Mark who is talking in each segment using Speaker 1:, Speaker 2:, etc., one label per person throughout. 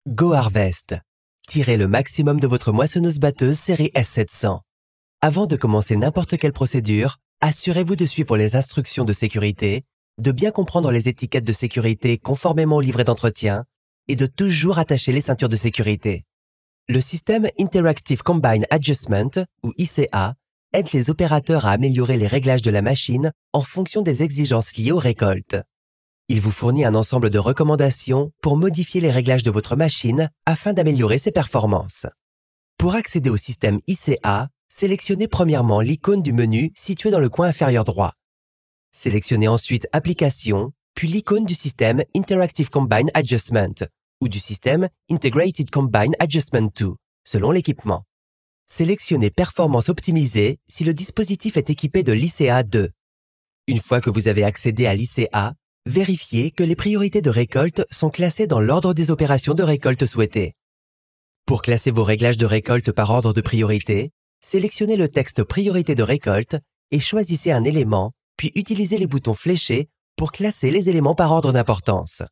Speaker 1: Go Harvest. Tirez le maximum de votre moissonneuse-batteuse série S700. Avant de commencer n'importe quelle procédure, assurez-vous de suivre les instructions de sécurité, de bien comprendre les étiquettes de sécurité conformément au livret d'entretien et de toujours attacher les ceintures de sécurité. Le système Interactive Combine Adjustment, ou ICA, aide les opérateurs à améliorer les réglages de la machine en fonction des exigences liées aux récoltes. Il vous fournit un ensemble de recommandations pour modifier les réglages de votre machine afin d'améliorer ses performances. Pour accéder au système ICA, sélectionnez premièrement l'icône du menu située dans le coin inférieur droit. Sélectionnez ensuite Applications, puis l'icône du système Interactive Combine Adjustment ou du système Integrated Combine Adjustment 2, selon l'équipement. Sélectionnez Performance optimisée si le dispositif est équipé de l'ICA 2. Une fois que vous avez accédé à l'ICA, vérifiez que les priorités de récolte sont classées dans l'ordre des opérations de récolte souhaitées. Pour classer vos réglages de récolte par ordre de priorité, sélectionnez le texte Priorité de récolte et choisissez un élément, puis utilisez les boutons fléchés pour classer les éléments par ordre d'importance.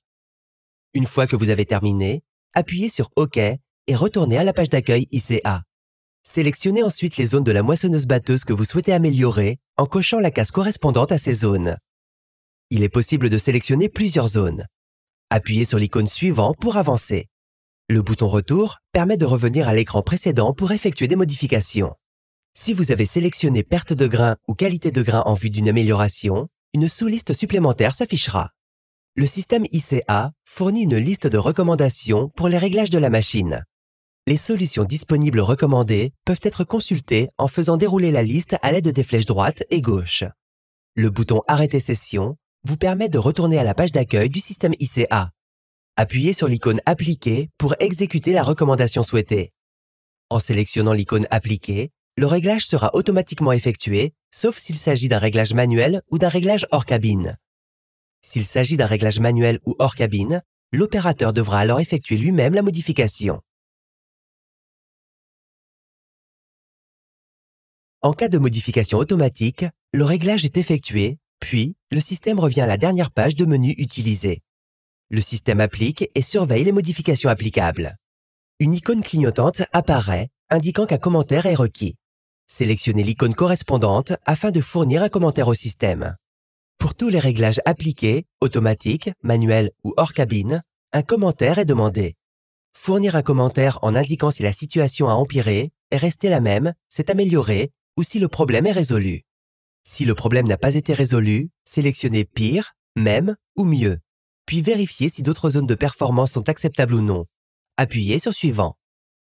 Speaker 1: Une fois que vous avez terminé, appuyez sur OK et retournez à la page d'accueil ICA. Sélectionnez ensuite les zones de la moissonneuse-batteuse que vous souhaitez améliorer en cochant la case correspondante à ces zones. Il est possible de sélectionner plusieurs zones. Appuyez sur l'icône Suivant pour avancer. Le bouton Retour permet de revenir à l'écran précédent pour effectuer des modifications. Si vous avez sélectionné Perte de grain ou Qualité de grain en vue d'une amélioration, une sous-liste supplémentaire s'affichera. Le système ICA fournit une liste de recommandations pour les réglages de la machine. Les solutions disponibles recommandées peuvent être consultées en faisant dérouler la liste à l'aide des flèches droite et gauche. Le bouton Arrêter session vous permet de retourner à la page d'accueil du système ICA. Appuyez sur l'icône Appliquer pour exécuter la recommandation souhaitée. En sélectionnant l'icône Appliquer, le réglage sera automatiquement effectué, sauf s'il s'agit d'un réglage manuel ou d'un réglage hors cabine. S'il s'agit d'un réglage manuel ou hors cabine, l'opérateur devra alors effectuer lui-même la modification. En cas de modification automatique, le réglage est effectué, puis le système revient à la dernière page de menu utilisée. Le système applique et surveille les modifications applicables. Une icône clignotante apparaît, indiquant qu'un commentaire est requis. Sélectionnez l'icône correspondante afin de fournir un commentaire au système. Pour tous les réglages appliqués, automatiques, manuels ou hors cabine, un commentaire est demandé. Fournir un commentaire en indiquant si la situation a empiré, est restée la même, s'est améliorée ou si le problème est résolu. Si le problème n'a pas été résolu, sélectionnez Pire, Même ou Mieux, puis vérifiez si d'autres zones de performance sont acceptables ou non. Appuyez sur Suivant.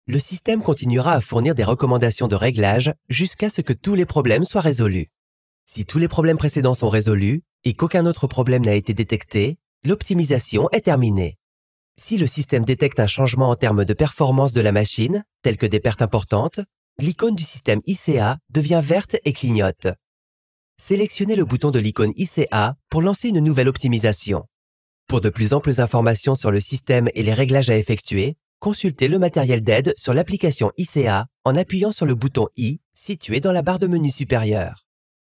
Speaker 1: Le système continuera à fournir des recommandations de réglage jusqu'à ce que tous les problèmes soient résolus. Si tous les problèmes précédents sont résolus et qu'aucun autre problème n'a été détecté, l'optimisation est terminée. Si le système détecte un changement en termes de performance de la machine, tel que des pertes importantes, l'icône du système ICA devient verte et clignote. Sélectionnez le bouton de l'icône ICA pour lancer une nouvelle optimisation. Pour de plus amples informations sur le système et les réglages à effectuer, consultez le matériel d'aide sur l'application ICA en appuyant sur le bouton I situé dans la barre de menu supérieure.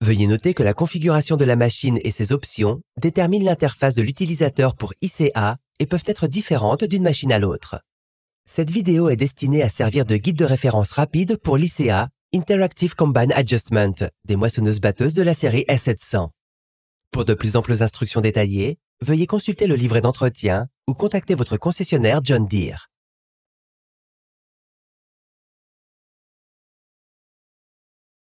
Speaker 1: Veuillez noter que la configuration de la machine et ses options déterminent l'interface de l'utilisateur pour ICA et peuvent être différentes d'une machine à l'autre. Cette vidéo est destinée à servir de guide de référence rapide pour l'ICA Interactive Combine Adjustment des moissonneuses-batteuses de la série S700. Pour de plus amples instructions détaillées, veuillez consulter le livret d'entretien ou contacter votre concessionnaire John Deere.